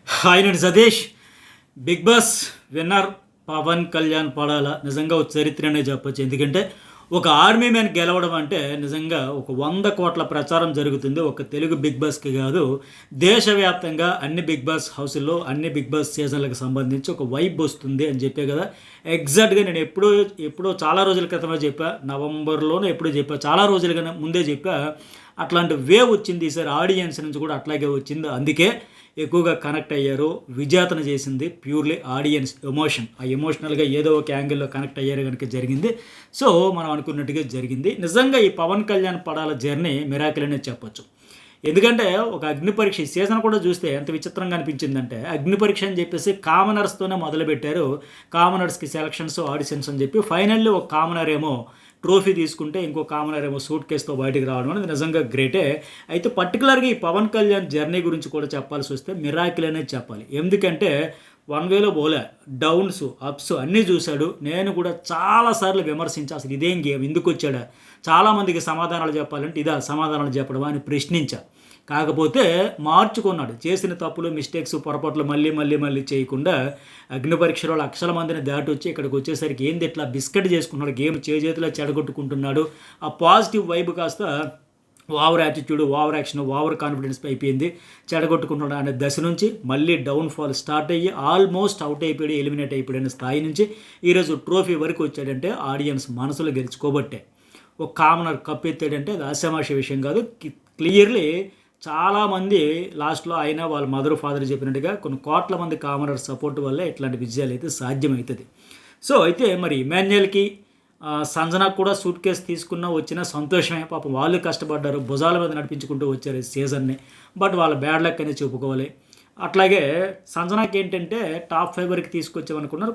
Hi నేను Satish. Bigg Boss winner Pawan Kalyan Padala నిజంగా ఒక చరిత్రనే చెప్పొచ్చు. ఎందుకంటే ఒక ఆర్మీ మ్యాన్ గెలవడం అంటే నిజంగా ఒక 100 కోట్ల ప్రచారం జరుగుతుంది. ఒక తెలుగు బిగ్ బాస్కి కాదు, దేశవ్యాప్తంగా అన్ని బిగ్ బాస్ హౌస్ల్లో అన్ని బిగ్ బాస్ సీజన్లకు సంబంధించి ఒక వైబ్ వస్తుంది అని చెప్పే కదా. ఎగ్జాక్ట్గా నేను ఎప్పుడో చాలా రోజుల క్రితమే చెప్పా, నవంబర్లోనే ఎప్పుడో చెప్పా, చాలా రోజులుగా ముందే చెప్పా. అట్లాంటి వేవ్ వచ్చింది ఈసారి, ఆడియన్స్ నుంచి కూడా అట్లాగే వచ్చింది. అందుకే ఎక్కువగా కనెక్ట్ అయ్యారు. విజేతన చేసింది ప్యూర్లీ ఆడియన్స్ ఎమోషన్. ఆ ఎమోషనల్గా ఏదో ఒక యాంగిల్లో కనెక్ట్ అయ్యారు కనుక జరిగింది. సో మనం అనుకున్నట్టుగా జరిగింది. నిజంగా ఈ పవన్ కళ్యాణ్ పడాల జర్నీ మిరాకిల్ అనే చెప్పొచ్చు. ఎందుకంటే ఒక అగ్ని పరీక్ష ఈ సీజన్ కూడా చూస్తే ఎంత విచిత్రంగా అనిపించిందంటే, అగ్ని పరీక్ష అని చెప్పేసి కామనర్స్తోనే మొదలుపెట్టారు. కామనర్స్కి సెలక్షన్స్, ఆడిషన్స్ అని చెప్పి ఫైనల్లీ ఒక కామనర్ ఏమో ట్రోఫీ తీసుకుంటే ఇంకో కామనర్ ఏమో సూట్ కేసుతో బయటకు రావడం అనేది నిజంగా గ్రేటే. అయితే పర్టికులర్గా ఈ పవన్ కళ్యాణ్ జర్నీ గురించి కూడా చెప్పాల్సి వస్తే మిరాకిల్ అనేది చెప్పాలి. ఎందుకంటే వన్ వేలో పోలే, డౌన్స్ అప్స్ అన్నీ చూశాడు. నేను కూడా చాలాసార్లు విమర్శించా, అసలు ఇదేం గేమ్, ఎందుకు వచ్చాడా, చాలామందికి సమాధానాలు చెప్పాలంటే ఇదా సమాధానాలు చెప్పడమా అని ప్రశ్నించా. కాకపోతే మార్చుకున్నాడు. చేసిన తప్పులు, మిస్టేక్స్, పొరపాట్లు మళ్ళీ మళ్ళీ మళ్ళీ చేయకుండా అగ్ని పరీక్షలో లక్షల మందిని దాటి వచ్చి ఇక్కడికి వచ్చేసరికి ఏంది ఇట్లా బిస్కెట్ చేసుకున్నాడు, గేమ్ చేతిలో చెడగొట్టుకుంటున్నాడు. ఆ పాజిటివ్ వైబ్ కాస్త over attitude, over action, over confidence అయిపోయింది. చెడగొట్టుకుంటున్నాడు అనే దశ నుంచి మళ్ళీ డౌన్ఫాల్ స్టార్ట్ అయ్యి ఆల్మోస్ట్ అవుట్ అయిపోయాడు, ఎలిమినేట్ అయిపోయాడు స్థాయి నుంచి ఈరోజు ట్రోఫీ వరకు వచ్చాడంటే ఆడియన్స్ మనసులో గెలుచుకోబట్టే. ఒక కామనర్ కప్ ఎత్తాడంటే అది ఆశామాషి విషయం కాదు. క్లియర్లీ చాలామంది లాస్ట్లో అయినా వాళ్ళ మదర్ ఫాదర్ చెప్పినట్టుగా కొన్ని కోట్ల మంది కామనర్ సపోర్ట్ వల్లే ఇట్లాంటి విజయాలు అయితే సాధ్యమవుతుంది. సో అయితే మరి ఇమాన్యుయల్కి, సంజనాకు కూడా సూట్ కేసు తీసుకున్నా వచ్చినా సంతోషమే. పాపం వాళ్ళు కష్టపడ్డారు, భుజాల మీద నడిపించుకుంటూ వచ్చారు ఈ సీజన్ని. బట్ వాళ్ళ బ్యాడ్ లక్ అనేది చెప్పుకోవాలి. అట్లాగే సంజనాకి ఏంటంటే టాప్ 5 వరకు తీసుకొచ్చామనుకున్నారు,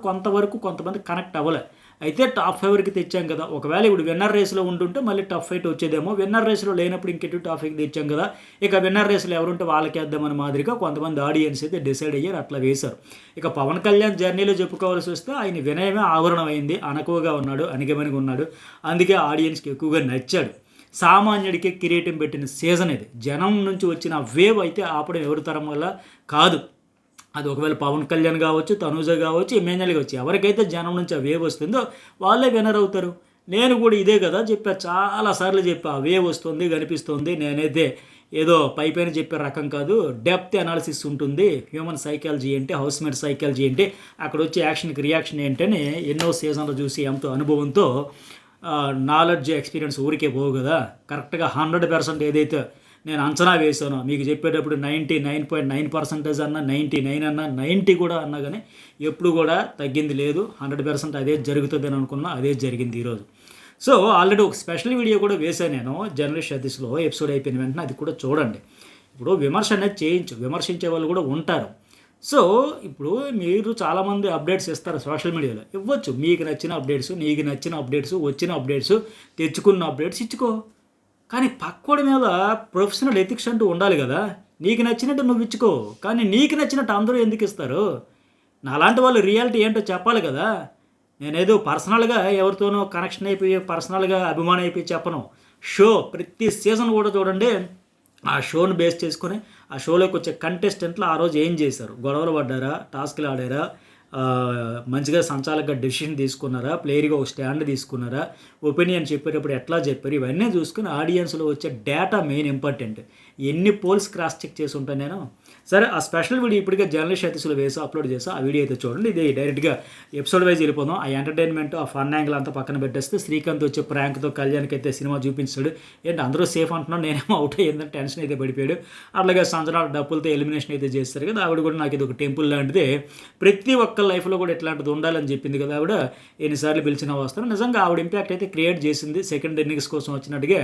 కొంతమంది కనెక్ట్ అవ్వలే. అయితే టాప్ 5 వరకు తెచ్చాం కదా, ఒకవేళ ఇప్పుడు విన్నర్ రేస్లో ఉంటుంటే మళ్ళీ టఫ్ ఫైట్ వచ్చేదేమో. విన్నర్ రేస్లో లేనప్పుడు ఇంకెటు టాప్ 5 తెచ్చాం కదా, ఇక విన్నర్ రేస్లో ఎవరుంటే వాళ్ళకేద్దామని మాదిరిగా కొంతమంది ఆడియన్స్ అయితే డిసైడ్ అయ్యారు, అట్లా వేశారు. ఇక పవన్ కళ్యాణ్ జర్నీలో చెప్పుకోవాల్సి వస్తే ఆయన వినయమే ఆవరణం అయింది. అనకువగా ఉన్నాడు, అణిగమణిగా ఉన్నాడు. అందుకే ఆడియన్స్కి ఎక్కువగా నచ్చాడు. సామాన్యుడికి కిరీటం పెట్టిన సీజన్ ఇది. జనం నుంచి వచ్చిన వేవ్ అయితే ఆపడం ఎవరి తరం వల్ల కాదు. అది ఒకవేళ పవన్ కళ్యాణ్ కావచ్చు, తనూజ కావచ్చు, ఇమాన్యుయల్ కావచ్చు, ఎవరికైతే జనం నుంచి ఆ వేవ్ వస్తుందో వాళ్ళే విన్నర్ అవుతారు. నేను కూడా ఇదే కదా చెప్పా, చాలాసార్లు చెప్పా, వేవ్ వస్తుంది కనిపిస్తుంది. నేనైతే ఏదో పైపైన చెప్పే రకం కాదు. డెప్త్ అనాలిసిస్ ఉంటుంది. హ్యూమన్ సైకాలజీ ఏంటి, హౌస్మేట్ సైకాలజీ ఏంటి, అక్కడ వచ్చే యాక్షన్కి రియాక్షన్ ఏంటని ఎన్నో సీజన్లు చూసి ఎంతో అనుభవంతో నాలెడ్జ్, ఎక్స్పీరియన్స్ ఊరికే పోవు కదా. కరెక్ట్గా 100% ఏదైతే నేను అంచనా వేసానో మీకు చెప్పేటప్పుడు 99.9% అన్నా, 99 అన్నా, 90 కూడా అన్నా కానీ ఎప్పుడు కూడా తగ్గింది లేదు. 100% అదే జరుగుతుంది అని అనుకున్నా, అదే జరిగింది ఈరోజు. సో ఆల్రెడీ ఒక స్పెషల్ వీడియో కూడా వేశాను నేను జర్నలిస్ట్ సతీష్లో. ఎపిసోడ్ అయిపోయిన వెంటనే అది కూడా చూడండి. ఇప్పుడు విమర్శ అనేది విమర్శించే వాళ్ళు కూడా ఉంటారు. సో ఇప్పుడు మీరు చాలామంది అప్డేట్స్ ఇస్తారు సోషల్ మీడియాలో, ఇవ్వచ్చు. మీకు నచ్చిన అప్డేట్స్, నీకు నచ్చిన అప్డేట్స్, వచ్చిన అప్డేట్స్, తెచ్చుకున్న అప్డేట్స్ ఇచ్చుకో. కానీ పక్కోడి మీద ప్రొఫెషనల్ ఎథిక్స్ అంటూ ఉండాలి కదా. నీకు నచ్చినట్టు నువ్వు ఇచ్చుకో, కానీ నీకు నచ్చినట్టు అందరూ ఎందుకు ఇస్తారు? నాలాంటి వాళ్ళు రియాలిటీ ఏంటో చెప్పాలి కదా. నేనేదో పర్సనల్గా ఎవరితోనో కనెక్షన్ అయిపోయి, పర్సనల్గా అభిమానం అయిపోయి చెప్పను. ప్రతి సీజన్ కూడా చూడండి, ఆ షోను బేస్ చేసుకొని ఆ షోలోకి వచ్చే కంటెస్టెంట్లు ఆ రోజు ఏం చేశారు, గొడవలు పడ్డారా, టాస్క్లు ఆడారా, మంచిగా సంచాలకుగా డెసిషన్ తీసుకున్నారా, ప్లేయర్గా ఒక స్టాండ్ తీసుకున్నారా, ఒపీనియన్ చెప్పేటప్పుడు ఎట్లా చెప్పారు, ఇవన్నీ చూసుకుని ఆడియన్స్లో వచ్చే డేటా మెయిన్ ఇంపార్టెంట్. ఎన్ని పోల్స్ క్రాస్ చెక్ చేసి ఉంటాను నేను. సరే, ఆ స్పెషల్ వీడియో ఇప్పటికే జర్నలిస్ట్ సతీష్లో వేసి అప్లోడ్ చేసా. ఆ వీడియో అయితే చూడండి. ఇది డైరెక్ట్గా ఎపిసోడ్ వైజ్ వెళ్ళిపోదాం. ఆ ఎంటర్టైన్మెంట్, ఆ ఫన్ యాంగిల్ అంతా పక్కన పెట్టేస్తే శ్రీకాంత్ వచ్చే ప్రాంక్తో కళ్యాణ్కి అయితే సినిమా చూపించాడు. ఏంటి అందరూ సేఫ్ అంటున్నాడు, నేనేమో అవుట్ అయ్యిందని టెన్షన్ అయితే పడిపోయాడు. అట్లాగే సంజన డబ్బులతో ఎలిమినేషన్ అయితే చేస్తారు కదా, ఆవిడ కూడా నాకు ఇది ఒక టెంపుల్ లాంటిదే. ప్రతి ఒక్క లైఫ్లో కూడా ఇట్లాంటిది ఉండాలని చెప్పింది కదా ఆవిడ. ఎన్నిసార్లు పిలిచినా వస్తాను. నిజంగా ఆవిడ ఇంపాక్ట్ అయితే క్రియేట్ చేసింది. సెకండ్ ఇన్నింగ్స్ కోసం వచ్చినట్టుగా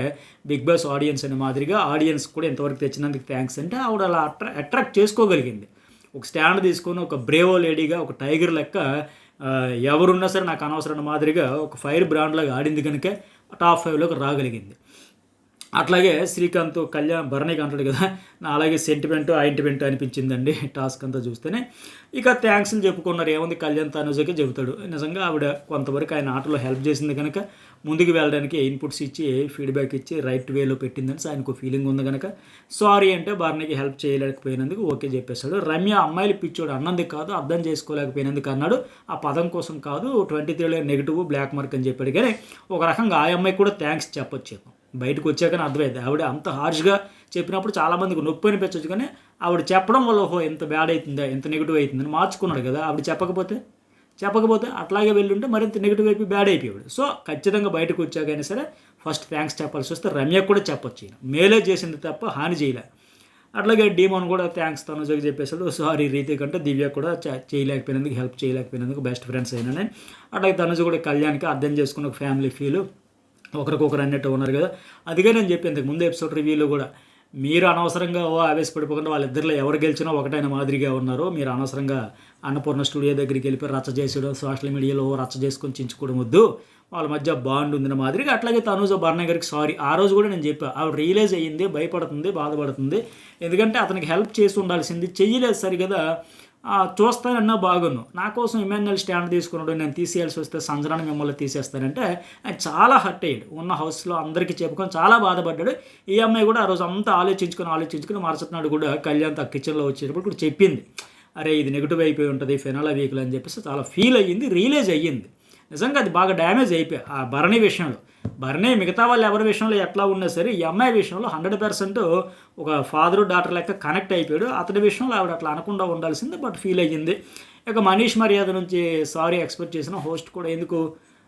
బిగ్ బాస్ ఆడియన్స్ అనే మాదిరిగా ఆడియన్స్ కూడా ఇంతవరకు తెచ్చినందుకు థ్యాంక్స్ అంటే ఆవిడ అలా అట్రాక్ట్ చేసుకోగలిగింది. ఒక స్టాండ్ తీసుకొని ఒక బ్రేవో లేడీగా, ఒక టైగర్ లెక్క ఎవరున్నా సరే నాకు అనవసరం మాదిరిగా ఒక ఫైర్ బ్రాండ్ లాగా ఆడింది కనుక టాప్ 5లోకి రాగలిగింది. అట్లాగే శ్రీకాంత్ కళ్యాణ్ భరణికి అంటాడు కదా, నా అలాగే సెంటిమెంట్ ఆయింట్మెంట్ అనిపించిందండి టాస్క్ అంతా చూస్తేనే. ఇక థ్యాంక్స్ని చెప్పుకున్నారు, ఏముంది కళ్యాణ్ తనుజకి చెబుతాడు. నిజంగా ఆవిడ కొంతవరకు ఆయన ఆటలో హెల్ప్ చేసింది కనుక ముందుకు వెళ్ళడానికి ఇన్పుట్స్ ఇచ్చి ఫీడ్బ్యాక్ ఇచ్చి రైట్ వేలో పెట్టిందని ఆయనకు ఫీలింగ్ ఉంది కనుక సారీ అంటే భరణికి హెల్ప్ చేయలేకపోయినందుకు ఓకే చెప్పేశాడు. రమ్య అమ్మాయిలు పిచ్చోడు అన్నందుకు కాదు, అర్థం చేసుకోలేకపోయినందుకు అన్నాడు. ఆ పదం కోసం కాదు, 23లో నెగిటివ్ బ్లాక్ మార్క్ అని చెప్పాడు. కానీ ఒక రకంగా ఆ అమ్మాయికి కూడా థ్యాంక్స్ చెప్పొచ్చు. బయటకు వచ్చాకనే అర్థమైంది ఆవిడ అంత హార్ష్గా చెప్పినప్పుడు చాలామందికి నొప్పి అనిపించవచ్చు, కానీ ఆవిడ చెప్పడం వల్ల ఓహో ఎంత బ్యాడ్ అవుతుందా, ఎంత నెగిటివ్ అవుతుందని మార్చుకున్నాడు కదా. ఆవిడ చెప్పకపోతే అట్లాగే వెళ్ళుంటే మరింత నెగిటివ్ అయిపోయి బ్యాడ్ అయిపోయాడు. సో ఖచ్చితంగా బయటకు వచ్చాకైనా సరే ఫస్ట్ థ్యాంక్స్ చెప్పాల్సి వస్తే రమ్యకు కూడా చెప్పొచ్చు. మేలే చేసింది తప్ప హాని చేయలే. అట్లాగే డీమోన్ కూడా థ్యాంక్స్ తనుజకి చెప్పేశాడు. సారీ రీతి కంటే దివ్య కూడా చేయలేకపోయినందుకు, హెల్ప్ చేయలేకపోయినందుకు, బెస్ట్ ఫ్రెండ్స్ అయినా. అట్లాగే తనుజ కూడా కళ్యాణ్కి అర్థం చేసుకున్న ఒక ఫ్యామిలీ ఫీలు ఒకరికొకరు అన్నట్టు ఉన్నారు కదా. అదిగా నేను చెప్పి ఇంతకు ముందు ఎపిసోడ్ రివ్యూలో కూడా మీరు అనవసరంగా ఆవేశపడిపోకుండా వాళ్ళిద్దరిలో ఎవరు గెలిచినా ఒకటైన మాదిరిగా ఉన్నారు. మీరు అనవసరంగా అన్నపూర్ణ స్టూడియో దగ్గరికి వెళ్ళిపోయి రచ్చ చేసేయడం, సోషల్ మీడియాలో రచ్చ చేసుకొని చించుకోవడం వద్దు, వాళ్ళ మధ్య బాండ్ ఉంది మాదిరిగా. అట్లాగే తనుజ భరణి గారికి సారీ. ఆ రోజు కూడా నేను చెప్పాను, ఆవిడ రియలైజ్ అయ్యింది, భయపడుతుంది, బాధపడుతుంది. ఎందుకంటే అతనికి హెల్ప్ చేసి ఉండాల్సింది, చెయ్యలేదు సరిగదా. చూస్తానన్నా బాగున్నాను, నా కోసం ఇమాన్యుయల్ స్టాండ్ తీసుకున్నాడు, నేను తీసేయాల్సి వస్తే సంజనాన్ని మిమ్మల్ని తీసేస్తానంటే ఆయన చాలా హర్ట్ అయ్యాడు. ఉన్న హౌస్లో అందరికీ చెప్పుకొని చాలా బాధపడ్డాడు. ఈ అమ్మాయి కూడా ఆ రోజు అంతా ఆలోచించుకుని మరుసటినాడు కూడా కళ్యాణ్ ఆ కిచెన్లో వచ్చేటప్పుడు కూడా చెప్పింది, అరే ఇది నెగిటివ్ అయిపోయి ఉంటుంది ఫెనాల వీక్లో అని చెప్పేసి చాలా ఫీల్ అయ్యింది, రియలైజ్ అయ్యింది. నిజంగా అది బాగా డ్యామేజ్ అయిపోయి ఆ భరణి విషయంలో. భరణి మిగతా వాళ్ళు ఎవరి విషయంలో ఎట్లా ఉన్నా సరే ఈ అమ్మాయి విషయంలో 100% ఒక ఫాదరు డాటర్ లెక్క కనెక్ట్ అయిపోయాడు. అతని విషయంలో ఆవిడ అట్లా అనకుండా ఉండాల్సిందే, బట్ ఫీల్ అయ్యింది. ఇక మనీష్ మర్యాద నుంచి సారీ ఎక్స్పెక్ట్ చేసిన హోస్ట్ కూడా ఎందుకు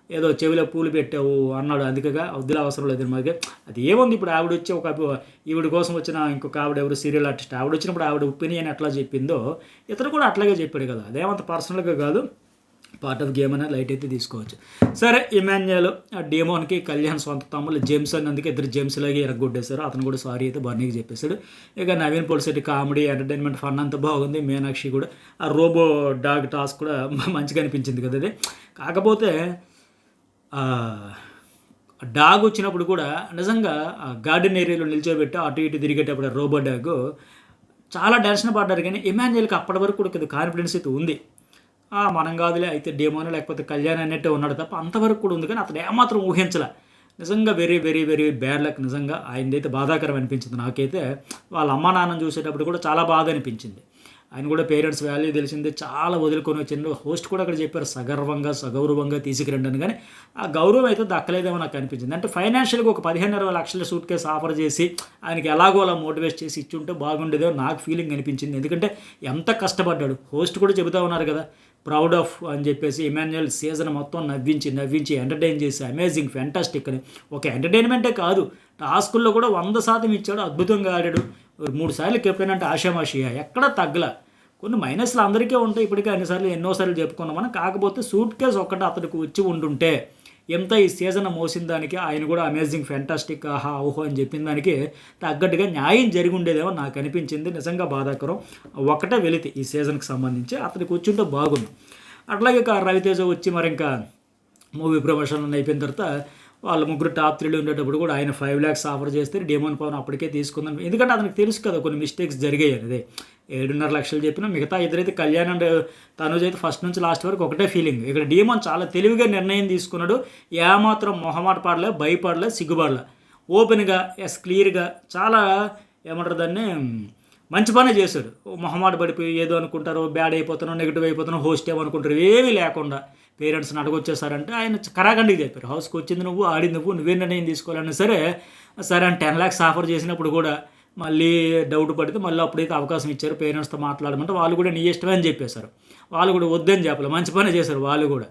ఏదో చెవిలో పూలు పెట్టావు అన్నాడు. అందుకగా వద్దులే అవసరం లేదు మాకు. అది ఏముంది, ఇప్పుడు ఆవిడ వచ్చి ఒక ఈవిడ కోసం వచ్చిన ఇంకొక ఆవిడ ఎవరు సీరియల్ ఆర్టిస్ట్, ఆవిడ వచ్చినప్పుడు ఆవిడ ఒపీనియన్ ఎట్లా చెప్పిందో ఇతను కూడా అట్లాగే చెప్పాడు కదా. అదేమంత పర్సనల్గా కాదు, పార్ట్ ఆఫ్ గేమ్ అనేది లైట్ అయితే తీసుకోవచ్చు. సరే, ఇమాన్యుయల్ డీమోన్కి కళ్యాణ్ సొంత తమ్ముళ్ళు జేమ్స్ అందుకే ఇద్దరు జేమ్స్ లాగే ఎరగొట్టేశారు. అతను కూడా సారీ అయితే బర్నీకి చెప్పేశాడు. ఇక Naveen Polishetty comedy entertainment fun అంతా బాగుంది. మీనాక్షి కూడా ఆ రోబో డాగ్ టాస్క్ కూడా మంచిగా అనిపించింది కదా. అది కాకపోతే డాగ్ వచ్చినప్పుడు కూడా నిజంగా గార్డెన్ ఏరియాలో నిల్చోబెట్టి అటు ఇటు తిరిగేటప్పుడు రోబో డాగ్ చాలా టెన్షన్ పడ్డారు. కానీ ఇమాన్యుయల్కి అప్పటి వరకు కూడా కాన్ఫిడెన్స్ అయితే ఉంది. మనం కాదులే అయితే డేమోనో లేకపోతే కళ్యాణ్ అన్నట్టే ఉన్నాడు తప్ప అంతవరకు కూడా ఉంది. కానీ అతను ఏమాత్రం ఊహించలే. నిజంగా very very very bad luck. నిజంగా ఆయనదైతే బాధాకరం అనిపించింది నాకైతే. వాళ్ళ అమ్మా నాన్నని చూసేటప్పుడు కూడా చాలా బాధ అనిపించింది. ఆయన కూడా పేరెంట్స్ వాల్యూ తెలిసిందే, చాలా వదులుకొని వచ్చిండు. హోస్ట్ కూడా అక్కడ చెప్పారు సగౌరవంగా తీసుకురండి అని. కానీ ఆ గౌరవం అయితే దక్కలేదేమో నాకు అనిపించింది. అంటే ఫైనాన్షియల్గా ఒక 15-20 లక్షల సూట్ కేసు ఆఫర్ చేసి ఆయనకి ఎలాగో అలా మోటివేట్ చేసి ఇచ్చుంటే బాగుండేదో నాకు ఫీలింగ్ అనిపించింది. ఎందుకంటే ఎంత కష్టపడ్డాడు. హోస్ట్ కూడా చెబుతూ ఉన్నారు కదా, ప్రౌడ్ ఆఫ్ అని చెప్పేసి ఇమాన్యుయల్ సీజన్ మొత్తం నవ్వించి ఎంటర్టైన్ చేసి అమేజింగ్ ఫ్యాంటాస్టిక్ అని. ఒక ఎంటర్టైన్మెంటే కాదు, టాస్కుల్లో కూడా 100% ఇచ్చాడు, అద్భుతంగా ఆడాడు. 3 సార్లు కెప్టెన్ అంటే ఆషామాషియా ఎక్కడ తగ్గల. కొన్ని మైనస్లు అందరికీ ఉంటాయి, ఇప్పటికే ఎన్నోసార్లు చెప్పుకున్నాం మనం. కాకపోతే సూట్ కేసు ఒక్కటి అతడికి వచ్చి ఉండుంటే ఎంత ఈ సీజన్ మోసిన దానికి ఆయన కూడా అమేజింగ్ ఫ్యాంటాస్టిక్ ఆహా ఓహో అని చెప్పిన దానికి తగ్గట్టుగా న్యాయం జరిగి ఉండేదేమో నాకు అనిపించింది. నిజంగా బాధాకరం. ఒకటే వెళితే ఈ సీజన్కి సంబంధించి అతనికి వచ్చి బాగుంది. అట్లాగే రవితేజ వచ్చి మరి ఇంకా మూవీ ప్రమోషన్ అయిపోయిన తర్వాత వాళ్ళ ముగ్గురు టాప్ 3లో ఉండేటప్పుడు కూడా ఆయన 5 lakhs ఆఫర్ చేస్తే డేమోన్ పవన్ అప్పటికే తీసుకుందాం. ఎందుకంటే అతనికి తెలుసు కదా కొన్ని మిస్టేక్స్ జరిగాయి అనేది. 7.5 లక్షలు చెప్పినా మిగతా ఇద్దరైతే కళ్యాణ్ అండ్ తనుజ్ అయితే ఫస్ట్ నుంచి లాస్ట్ వరకు ఒకటే ఫీలింగ్. ఇక్కడ డేమోన్ చాలా తెలివిగా నిర్ణయం తీసుకున్నాడు. ఏమాత్రం మొహమాట పడలే, భయపడలే, సిగ్గుపడలే. ఓపెన్గా క్లియర్గా చాలా ఏమంటారు దాన్ని మంచి పనే చేశాడు. మొహమాట పడిపోయి ఏదో అనుకుంటారు, బ్యాడ్ అయిపోతాను, నెగిటివ్ అయిపోతాను, హోస్ట్ ఏమనుకుంటారు, ఏమీ లేకుండా పేరెంట్స్ని అడగొచ్చేసారంటే ఆయన కరాఖండికి చెప్పారు. హౌస్కి వచ్చింది నువ్వు, ఆడింది నువ్వు, నువ్వే నిర్ణయం తీసుకోవాలన్నా సరే అని 10 lakhs ఆఫర్ చేసినప్పుడు కూడా మళ్ళీ డౌట్ పడితే మళ్ళీ అప్పుడైతే అవకాశం ఇచ్చారు పేరెంట్స్తో మాట్లాడమంటే వాళ్ళు కూడా నీ ఇష్టమే అని చెప్పేశారు. వాళ్ళు కూడా వద్దని చెప్పలేదు, మంచి పనే చేశారు వాళ్ళు కూడా.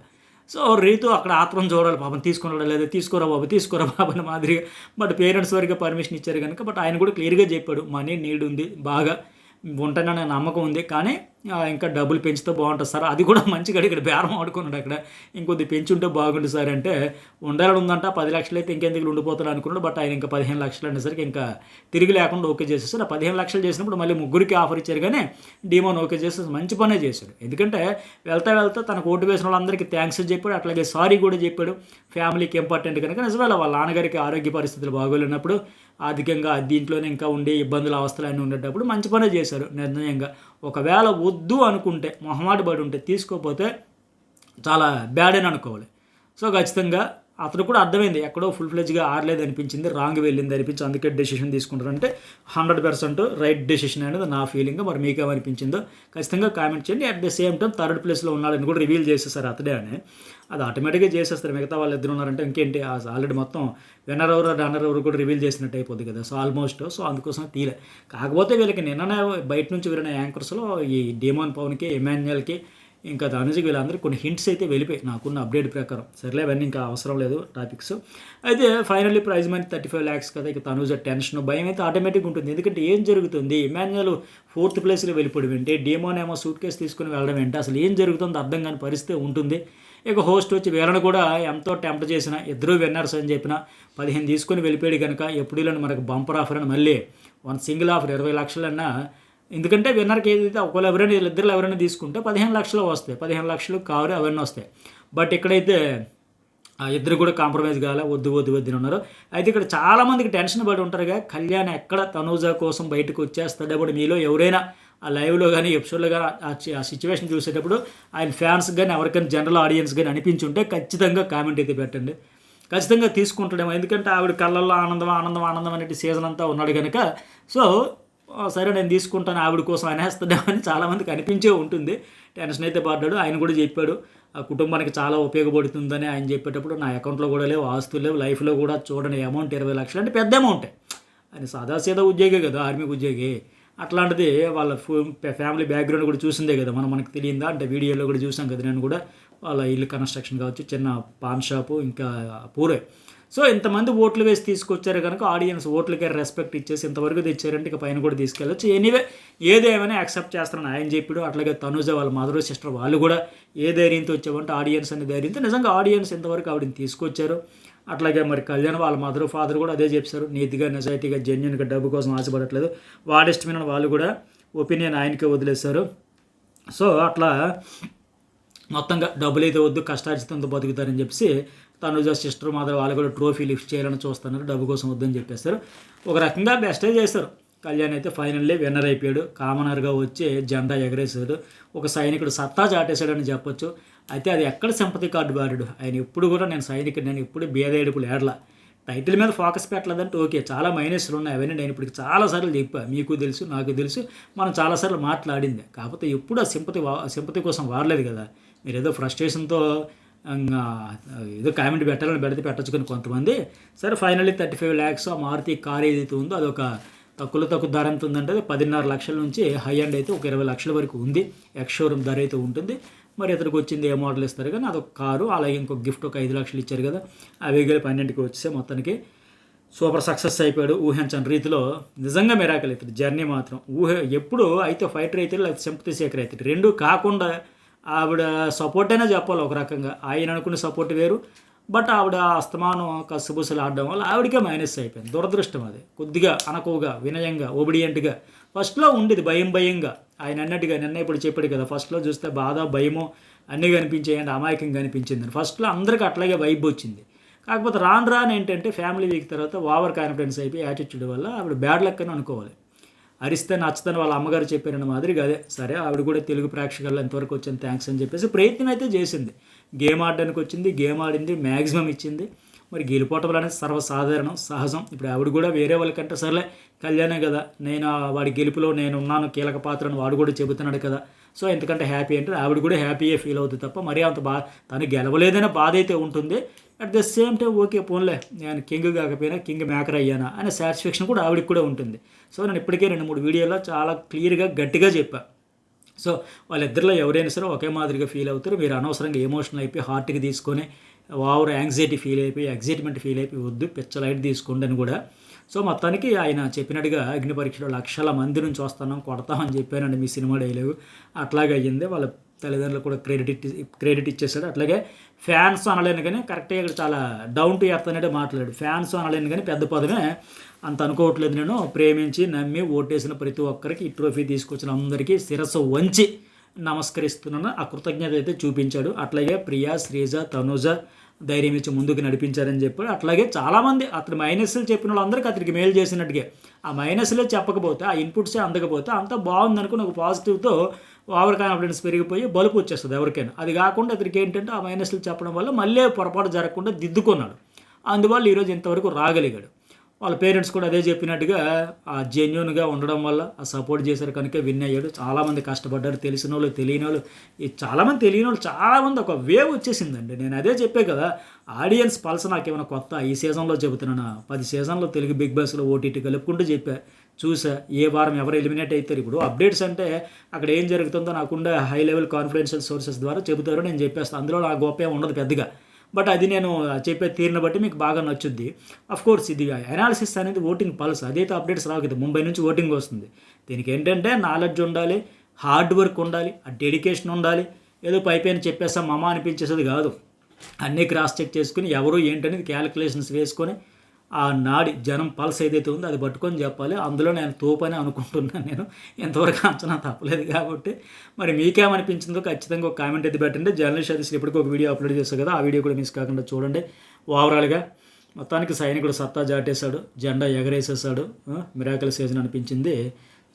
సో రీతు అక్కడ ఆత్రం చూడాలి, పాపం తీసుకున్నాడా లేదా, తీసుకోరా బాబు అని మాదిరిగా. బట్ పేరెంట్స్ వరకు పర్మిషన్ ఇచ్చారు కనుక. బట్ ఆయన కూడా క్లియర్గా చెప్పాడు, మనీ నీడ్ ఉంది, బాగా ఉంటాననే నమ్మకం ఉంది, కానీ ఇంకా డబ్బులు పెంచితే బాగుంటుంది సార్, అది కూడా మంచిగా ఇక్కడ బేరం ఆడుకున్నాడు అక్కడ, ఇంకొద్ది పెంచుంటే బాగుంటుంది సార్ అంటే, ఉండాలని ఉందంట 10 లక్షలు అయితే ఇంకెందుకు ఉండిపోతాడు అనుకున్నాడు. బట్ ఆయన ఇంకా 15 లక్షలు అనేసరికి ఇంకా తిరిగి లేకుండా ఓకే చేసేసారు. ఆ 15 లక్షలు చేసినప్పుడు మళ్ళీ ముగ్గురికి ఆఫర్ ఇచ్చారు, కానీ డీమోన్ ఓకే చేసి మంచి పనే చేశాడు. ఎందుకంటే వెళ్తా వెళ్తా తనకు ఓటు వేసిన వాళ్ళందరికీ థ్యాంక్స్ చెప్పాడు, అట్లాగే సారీ కూడా చెప్పాడు. ఫ్యామిలీకి ఇంపార్టెంట్ కనుక నిజమే వాళ్ళ నాన్నగారికి ఆరోగ్య పరిస్థితులు బాగోలేనప్పుడు, ఆర్థికంగా దీంట్లోనే ఇంకా ఉండే ఇబ్బందులు అవస్థలు అన్నీ ఉండేటప్పుడు మంచి పనే చేశారు నిర్ణయంగా. ఒకవేళ వద్దు అనుకుంటే, మొహమాట పడి ఉంటే, తీసుకోకపోతే చాలా బ్యాడ్ అని అనుకోవాలి. సో ఖచ్చితంగా అతను కూడా అర్థమైంది, ఎక్కడో ఫుల్ ఫ్లెజ్గా ఆడలేదు అనిపించింది, రాంగ్ వెళ్ళింది అనిపించి అందుకే డెసిషన్ తీసుకుంటారంటే 100% రైట్ డెసిషన్ అనేది నా ఫీలింగ్. మరి మీకేమనిపించిందో ఖచ్చితంగా కామెంట్ చేయండి. At the same time third ప్లేస్లో ఉన్నాడని కూడా రివీల్ చేసేసారు అతడే అని, అది ఆటోమేటిక్గా చేసేస్తారు. మిగతా వాళ్ళు ఇద్దరు ఉన్నారంటే ఇంకేంటి, ఆల్రెడీ మొత్తం విన్నర్ ఎవరు రన్నర్ ఎవరు కూడా రివీల్ చేసినట్టు అయిపోద్ది కదా. సో ఆల్మోస్ట్ సో అందుకోసం తీలే. కాకపోతే వీళ్ళకి నిన్ననే బయట నుంచి వెళ్ళిన యాంకర్స్లో ఈ డీమోన్ పవన్కి, ఎమాన్యుయల్కి, ఇంకా తనుజకి వీళ్ళందరూ కొన్ని హింట్స్ అయితే వెళ్ళిపోయి నాకున్న అప్డేట్ ప్రకారం. సరేలే అవన్నీ ఇంకా అవసరం లేదు టాపిక్స్. అయితే ఫైనల్లీ ప్రైజ్ మనీ 35 lakhs కదా. ఇక తనుజ టెన్షన్ భయం అయితే ఆటోమేటిక్గా ఉంటుంది. ఎందుకంటే ఏం జరుగుతుంది, ఎమాన్యుయల్ 4th ప్లేస్లో వెళ్ళిపోవడం ఏంటి, డీమోన్ ఏమో సూట్ కేసు తీసుకుని వెళ్ళడం ఏంటి, అసలు ఏం జరుగుతుందో అర్థం కాని పరిస్థితి ఉంటుంది. ఇక హోస్ట్ వచ్చి వీళ్ళని కూడా ఎంతో టెంప్ట్ చేసిన, ఇద్దరు విన్నర్స్ అని చెప్పిన 15 తీసుకొని వెళ్ళిపోయాడు కనుక ఎప్పుడు ఇలాంటి మనకు బంపర్ ఆఫర్ అని మళ్ళీ సింగిల్ ఆఫర్ 20 లక్షలన్నా. ఎందుకంటే విన్నర్కి ఏదైతే ఒకవేళ ఎవరైనా వీళ్ళిద్దరు ఎవరైనా తీసుకుంటే 15 లక్షలు వస్తాయి, 15 లక్షలు కారు అవన్నీ వస్తాయి. బట్ ఇక్కడైతే ఇద్దరు కూడా కాంప్రమైజ్ కాలే, వద్దు ఉన్నారు. అయితే ఇక్కడ చాలామందికి టెన్షన్ పడి ఉంటారుగా, కళ్యాణ్ ఎక్కడ తనూజ కోసం బయటకు వచ్చేస్తాడప్పుడు మీలో ఎవరైనా ఆ లైవ్లో కానీ ఎపిసోడ్లో కానీ ఆ సిచ్యువేషన్ చూసేటప్పుడు ఆయన ఫ్యాన్స్ కానీ ఎవరికైనా జనరల్ ఆడియన్స్ కానీ అనిపించుంటే ఖచ్చితంగా కామెంట్ అయితే పెట్టండి. ఖచ్చితంగా తీసుకుంటాడేమో, ఎందుకంటే ఆవిడ కళ్ళల్లో ఆనందం ఆనందం ఆనందం అనేది సీజన్ అంతా ఉన్నాడు కనుక. సో సరే నేను తీసుకుంటాను ఆవిడ కోసం అనేస్తాడేమని చాలామందికి అనిపించే ఉంటుంది. టెన్షన్ అయితే పడ్డాడు. ఆయన కూడా చెప్పాడు ఆ కుటుంబానికి చాలా ఉపయోగపడుతుందని ఆయన చెప్పేటప్పుడు, నా అకౌంట్లో కూడా లేవు, ఆస్తులు లేవు, లైఫ్లో కూడా చూడని అమౌంట్ 20 లక్షలు అంటే పెద్ద అమౌంటే. ఆయన సాదాసీదా ఉద్యోగి కదా, ఆర్మీ ఉద్యోగి. అట్లాంటిది వాళ్ళ ఫ్యామిలీ బ్యాక్గ్రౌండ్ కూడా చూసిందే కదా, మనకు తెలియదా అంటే వీడియోలో కూడా చూసాం కదా. నేను కూడా వాళ్ళ ఇల్లు కన్స్ట్రక్షన్ కావచ్చు, చిన్న పాన్ షాపు, ఇంకా పూరే. సో ఇంతమంది ఓట్లు వేసి తీసుకొచ్చారు కనుక ఆడియన్స్ ఓట్లకే రెస్పెక్ట్ ఇచ్చేసి ఇంతవరకు తెచ్చారంటే ఇక పైన కూడా తీసుకెళ్ళచ్చు. ఎనీవే ఏదేమైనా యాక్సెప్ట్ చేస్తారని ఆయన చెప్పాడు. అట్లాగే తనుజ వాళ్ళ మదర్ సిస్టర్ వాళ్ళు కూడా ఏ ధైర్యంతో వచ్చామంటే ఆడియన్స్ అనే ధైర్యంతో, నిజంగా ఆడియన్స్ ఇంతవరకు ఆవిడని తీసుకొచ్చారు. అట్లాగే మరి కళ్యాణ్ వాళ్ళ మదర్ ఫాదర్ కూడా అదే చెప్పారు, నీతిగా నిజాయితీగా జెన్యున్గా డబ్బు కోసం ఆశపడట్లేదు, వాడిష్టమైన వాళ్ళు కూడా ఒపీనియన్ ఆయనకే వదిలేశారు. సో అట్లా మొత్తంగా డబ్బులు అయితే వద్దు, కష్టార్జితంతో బతుకుతారని చెప్పి తనుజ సిస్టర్ మదర్ వాళ్ళు కూడా ట్రోఫీ లిఫ్ట్ చేయాలని చూస్తున్నారు, డబ్బు కోసం వద్దని చెప్పేస్తారు. ఒక రకంగా బెస్టే చేస్తారు. కళ్యాణ్ అయితే ఫైనల్లీ విన్నర్ అయిపోయాడు, కామనర్గా వచ్చి జెండా ఎగరేసాడు, ఒక సైనికుడు సత్తా చాటేశాడని చెప్పొచ్చు. అయితే అది ఎక్కడ సింపతి కార్డు వాడాడు, ఆయన ఎప్పుడు కూడా నేను సైనికుడు, నేను ఎప్పుడు బేదేడుపులు ఏడలా, టైటిల్ మీద ఫోకస్ పెట్టలేదంటే ఓకే, చాలా మైనస్లు ఉన్నాయి, అవన్నీ నేను ఇప్పుడు చాలాసార్లు చెప్పా, మీకు తెలుసు నాకు తెలుసు, మనం చాలాసార్లు మాట్లాడింది. కాకపోతే ఎప్పుడు ఆ సింపతి కోసం వాడలేదు కదా. మీరు ఏదో ఫ్రస్ట్రేషన్తో ఏదో కామెంట్ పెట్టాలని పెట్టచ్చుకొని కొంతమంది. సరే ఫైనల్లీ 35 lakhs ఆ మారుతి కార్ ఏదైతే ఉందో అదొక తక్కువ ధర ఎంత ఉందంటే 10.5 లక్షల నుంచి హై అండ్ అయితే ఒక 20 లక్షల వరకు ఉంది. ఎక్స్ షోరూమ్ ధర అయితే ఉంటుంది. మరి ఇతనికి వచ్చింది ఏ మోడల్ ఇస్తారు కానీ అదొక కారు, అలాగే ఇంకొక గిఫ్ట్ ఒక 5 లక్షలు ఇచ్చారు కదా, అవి గెలి 12కి వచ్చేసే మొత్తానికి సూపర్ సక్సెస్ అయిపోయాడు. ఊహించని రీతిలో నిజంగా మిరాకిల్ అవుతుంది జర్నీ మాత్రం. ఎప్పుడు అయితే ఫైటర్ అయితే లేకపోతే సింపతి సేకర్ అవుతుంది, రెండు కాకుండా ఆవిడ సపోర్ట్ అయినా చెప్పాలి ఒక రకంగా. ఆయన అనుకునే సపోర్ట్ వేరు, బట్ ఆవిడ అస్తమానం కసుబుసలు ఆడడం వల్ల ఆవిడకే మైనస్ అయిపోయింది. దురదృష్టం అది. కొద్దిగా అనకువగా, వినయంగా, ఒబిడియంట్గా ఫస్ట్లో ఉండేది, భయంగా ఆయన అన్నట్టుగా. నిన్న ఇప్పుడు చెప్పాడు కదా, ఫస్ట్లో చూస్తే బాధ భయము అన్నీ కనిపించాయండి, అమాయకంగా కనిపించింది. ఫస్ట్లో అందరికీ అట్లాగే వైబ్ వచ్చింది. కాకపోతే రాను ఏంటంటే ఫ్యామిలీ వీక్ తర్వాత ఓవర్ కాన్ఫిడెన్స్ అయిపోయి యాటిట్యూడ్ వల్ల ఆవిడ బ్యాడ్ లక్ అని అనుకోవాలి. అరిస్తే నచ్చుతాను వాళ్ళ అమ్మగారు చెప్పారన్న మాదిరిగా అదే. సరే ఆవిడ కూడా తెలుగు ప్రేక్షకుల్లో ఎంతవరకు వచ్చింది థ్యాంక్స్ అని చెప్పేసి ప్రయత్నం అయితే చేసింది. గేమ్ ఆడడానికి వచ్చింది, గేమ్ ఆడింది, మ్యాక్సిమం ఇచ్చింది. మరి గెలిపోవటం అనేది సర్వసాధారణం, సహజం. ఇప్పుడు ఆవిడ కూడా వేరే వాళ్ళకంటే సర్లే కళ్యాణే కదా, నేను వాడి గెలుపులో నేను ఉన్నాను కీలక పాత్రను వాడు కూడా చెబుతున్నాడు కదా, సో ఎందుకంటే హ్యాపీ అంటే ఆవిడ కూడా హ్యాపీయే ఫీల్ అవుతుంది తప్ప మరీ అంత తను గెలవలేదనే బాధ అయితే ఉంటుంది. At the same time okay పోన్లే, నేను కింగ్ కాకపోయినా కింగ్ మేకర్ అయ్యానా అనే సాటిస్ఫాక్షన్ కూడా ఆవిడకి కూడా ఉంటుంది. సో నేను ఇప్పటికే 2-3 వీడియోలో చాలా క్లియర్గా గట్టిగా చెప్పా. సో వాళ్ళిద్దరిలో ఎవరైనా సరే ఒకే మాదిరిగా ఫీల్ అవుతారు. మీరు అనవసరంగా ఎమోషనల్ అయిపోయి హార్ట్కి తీసుకొని ఓవర్ యాంగ్జైటీ ఫీల్ అయిపోయి ఎగ్జైట్మెంట్ ఫీల్ అయిపోయి వద్దు, పిచ్చ లైట్ తీసుకోండి అని కూడా సో మొత్తానికి ఆయన చెప్పినట్టుగా అగ్ని పరీక్షలో లక్షల మంది నుంచి వస్తున్నాం కొడతామని చెప్పానండి మీ సినిమా డైలాగు. అట్లాగే అయ్యింది. వాళ్ళ తల్లిదండ్రులు కూడా క్రెడిట్ ఇచ్చేసాడు. అట్లాగే ఫ్యాన్స్ అనలేను కానీ కరెక్ట్గా ఇక్కడ చాలా డౌన్ టు ఎర్త్ అనేది మాట్లాడాడు. ఫ్యాన్స్ అనలేను కానీ పెద్ద పదమే అంత అనుకోవట్లేదు. నేను ప్రేమించి నమ్మి ఓటేసిన ప్రతి ఒక్కరికి ఈ ట్రోఫీ తీసుకొచ్చిన అందరికీ శిరస్సు వంచి నమస్కరిస్తున్నాను. ఆ కృతజ్ఞత అయితే చూపించాడు. అట్లాగే ప్రియా, శ్రీజ, తనుజ ధైర్యం ఇచ్చి ముందుకు నడిపించారని చెప్పాడు. అట్లాగే చాలామంది అతని మైనస్లు చెప్పిన వాళ్ళందరికీ అతనికి మేలు చేసినట్టుగా, ఆ మైనస్లే చెప్పకపోతే, ఆ ఇన్పుట్సే అందకపోతే అంతా బాగుంది అనుకుని ఒక పాజిటివ్తో ఓవర్ కాన్ఫిడెన్స్ పెరిగిపోయి బలుపు వచ్చేస్తుంది ఎవరికైనా. అది కాకుండా అతనికి ఏంటంటే ఆ మైనస్లు చెప్పడం వల్ల మళ్ళీ పొరపాటు జరగకుండా దిద్దుకున్నాడు. అందువల్ల ఈరోజు ఇంతవరకు రాగలిగాడు. వాళ్ళ పేరెంట్స్ కూడా అదే చెప్పినట్టుగా ఆ జెన్యూన్గా ఉండడం వల్ల ఆ సపోర్ట్ చేశారు కనుక విన్ అయ్యాడు. చాలామంది కష్టపడ్డారు, తెలిసిన వాళ్ళు తెలియని వాళ్ళు, చాలామంది తెలియని వాళ్ళు చాలామంది ఒక వేవ్ వచ్చేసిందండి. నేను అదే చెప్పే కదా, ఆడియన్స్ పల్స్ నాకేమైనా కొత్త ఈ సీజన్లో చెబుతున్నాను. 10 సీజన్లో తెలుగు బిగ్ బాస్లో ఓటీటీ కలుపుకుంటూ చెప్పా, చూసా ఏ వారం ఎవరు ఎలిమినేట్ అవుతారు. ఇప్పుడు అప్డేట్స్ అంటే అక్కడ ఏం జరుగుతుందో నాకుండా హై లెవెల్ కాన్ఫిడెన్షియల్ సోర్సెస్ ద్వారా చెబుతారో నేను చెప్పేస్తాను. అందులో నా గొప్ప ఏం ఉండదు పెద్దగా, బట్ అది నేను చెప్పే తీరుని బట్టి మీకు బాగా నచ్చుద్ది. కోర్స్ ఇది అనాలిసిస్ అనేది ఓటింగ్ పల్స్, అదైతే అప్డేట్స్ రావు కదా. ముంబై నుంచి ఓటింగ్ వస్తుంది. దీనికి ఏంటంటే నాలెడ్జ్ ఉండాలి, హార్డ్ వర్క్ ఉండాలి, ఆ డెడికేషన్ ఉండాలి. ఏదో పైపైన చెప్పేస్తాం మమ అనిపించేసేది కాదు. అన్నీ క్రాస్ చెక్ చేసుకుని ఎవరు ఏంటనేది క్యాలిక్యులేషన్స్ వేసుకొని ఆ నాడి జనం పల్స్ ఏదైతే ఉందో అది పట్టుకొని చెప్పాలి. అందులో నేను తోపని అనుకుంటున్నాను. నేను ఎంతవరకు అంచనా తప్పలేదు కాబట్టి మరి మీకేమనిపించిందో ఖచ్చితంగా ఒక కామెంట్ అయితే పెట్టండి. జర్నలిస్ట్ సర్వీస్లో ఇప్పటికీ ఒక వీడియో అప్లోడ్ చేస్తాను కదా, ఆ వీడియో కూడా మిస్ కాకుండా చూడండి. ఓవరాల్గా మొత్తానికి సైనికుడు సత్తా జాటేశాడు, జెండా ఎగరేసేసాడు, మిరాకిల్ సీజన్ అనిపించింది.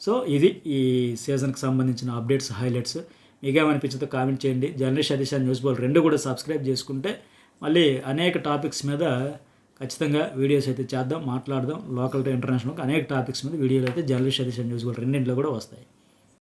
సో ఇది ఈ సీజన్కి సంబంధించిన అప్డేట్స్, హైలైట్స్. మీకేమనిపించిందో కామెంట్ చేయండి. Journalist service and news ball 2 కూడా సబ్స్క్రైబ్ చేసుకుంటే మళ్ళీ అనేక టాపిక్స్ మీద ఖచ్చితంగా వీడియోస్ అయితే చేద్దాం, మాట్లాడదాం. లోకల్ టు ఇంటర్నేషనల్ అనేక టాపిక్స్ మీద వీడియోలు అయితే journalist service and news ball 2 కూడా వస్తాయి.